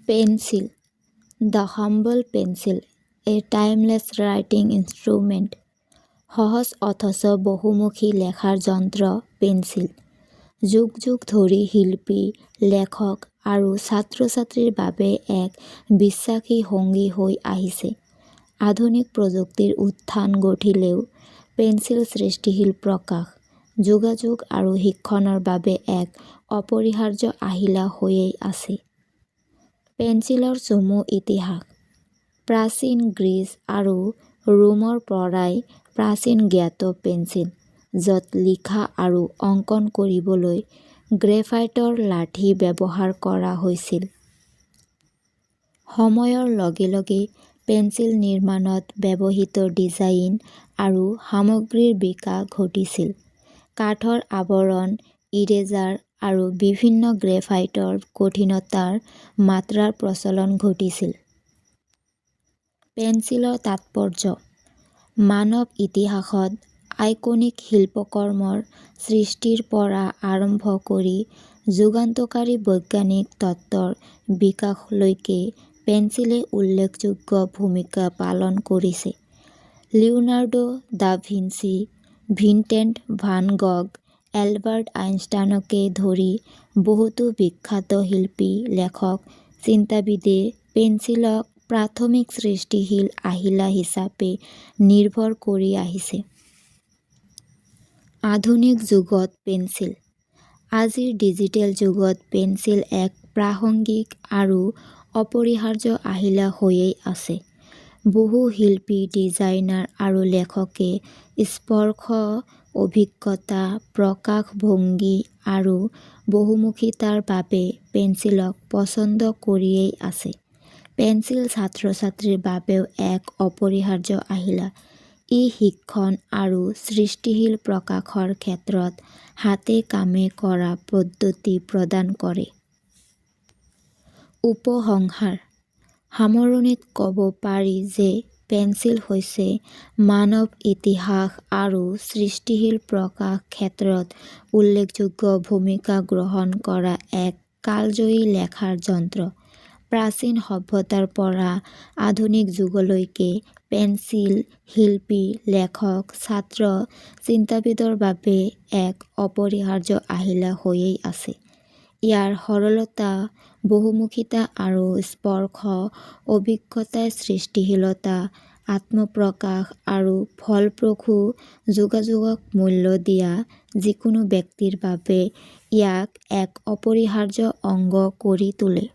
Pencil, the humble pencil, a timeless writing instrument. সহজ অথচ বহুমুখী লেখাৰ যন্ত্ৰ পেন্সিল। যুগ যুগ ধৰি শিল্পী, লেখক আৰু ছাত্ৰ-ছাত্ৰীৰ বাবে এক বিশ্বাসী সংগী হৈ আহিছে। আধুনিক প্ৰযুক্তিৰ উত্থান ঘটিলেও পেন্সিল সৃষ্টিশীল প্ৰকাশ, যোগাযোগ আৰু শিক্ষণৰ বাবে এক অপৰিহাৰ্য আহিলা হৈয়েই আছে। পেন্সিলৰ চমু ইতিহাস। প্ৰাচীন গ্ৰীচ আৰু ৰোমৰ পৰাই প্ৰাচীন জ্ঞাত পেন্সিল, য'ত লিখা আৰু অংকন কৰিবলৈ গ্ৰেফাইটৰ লাঠি ব্যৱহাৰ কৰা হৈছিল। সময়ৰ লগে লগে পেন্সিল নিৰ্মাণত ব্যৱহৃত ডিজাইন আৰু সামগ্ৰীৰ বিকাশ ঘটিছিল। কাঠৰ আৱৰণ, ইৰেজাৰ আৰু বিভিন্ন গ্ৰেফাইটৰ কঠিনতাৰ মাত্ৰাৰ প্ৰচলন ঘটিছিল। পেন্সিলৰ তাৎপৰ্য। মানৱ ইতিহাসত আইকনিক শিল্পকৰ্মৰ সৃষ্টিৰ পৰা আৰম্ভ কৰি যুগান্তকাৰী বৈজ্ঞানিক তত্ত্বৰ বিকাশলৈকে পেন্সিলে উল্লেখযোগ্য ভূমিকা পালন কৰিছে। লিওনাৰ্ডো দা ভিঞ্চি, ভিনচেণ্ট ভান গঘ, এলবাৰ্ট আইনষ্টাইনকে ধৰি বহুতো বিখ্যাত শিল্পী, লেখক, চিন্তাবিদে পেন্সিলক প্ৰাথমিক সৃষ্টিশীল আহিলা হিচাপে নিৰ্ভৰ কৰি আহিছে। আধুনিক যুগত পেন্সিল। আজিৰ ডিজিটেল যুগত পেন্সিল এক প্ৰাসংগিক আৰু অপৰিহাৰ্য আহিলা হৈয়েই আছে। বহু শিল্পী, ডিজাইনাৰ আৰু লেখকে স্পৰ্শ, অভিজ্ঞতা, প্ৰকাশভংগী আৰু বহুমুখিতাৰ বাবে পেন্সিলক পছন্দ কৰিয়েই আছে। পেন্সিল ছাত্ৰ-ছাত্ৰীৰ বাবেও এক অপৰিহাৰ্য আহিলা। ই শিক্ষণ আৰু সৃষ্টিশীল প্ৰকাশৰ ক্ষেত্ৰত হাতে কামে কৰা পদ্ধতি প্ৰদান কৰে। উপসংহাৰ। সামৰণিত ক'ব পাৰি যে পেন্সিল হৈছে মানৱ ইতিহাস আৰু সৃষ্টিশীল প্ৰকাশ ক্ষেত্ৰত উল্লেখযোগ্য ভূমিকা গ্ৰহণ কৰা এক কালজয়ী লেখাৰ যন্ত্ৰ। প্ৰাচীন সভ্যতাৰ পৰা আধুনিক যুগলৈকে পেন্সিল শিল্পী, লেখক, ছাত্ৰ, চিন্তাবিদৰ বাবে এক অপৰিহাৰ্য আহিলা হৈয়েই আছে। ইয়াৰ সৰলতা, বহুমুখিতা আৰু স্পৰ্শ অভিজ্ঞতাই সৃষ্টিশীলতা, আত্মপ্ৰকাশ আৰু ফলপ্ৰসূ যোগাযোগক মূল্য দিয়া যিকোনো ব্যক্তিৰ বাবে ইয়াক এক অপৰিহাৰ্য অংগ কৰি তোলে।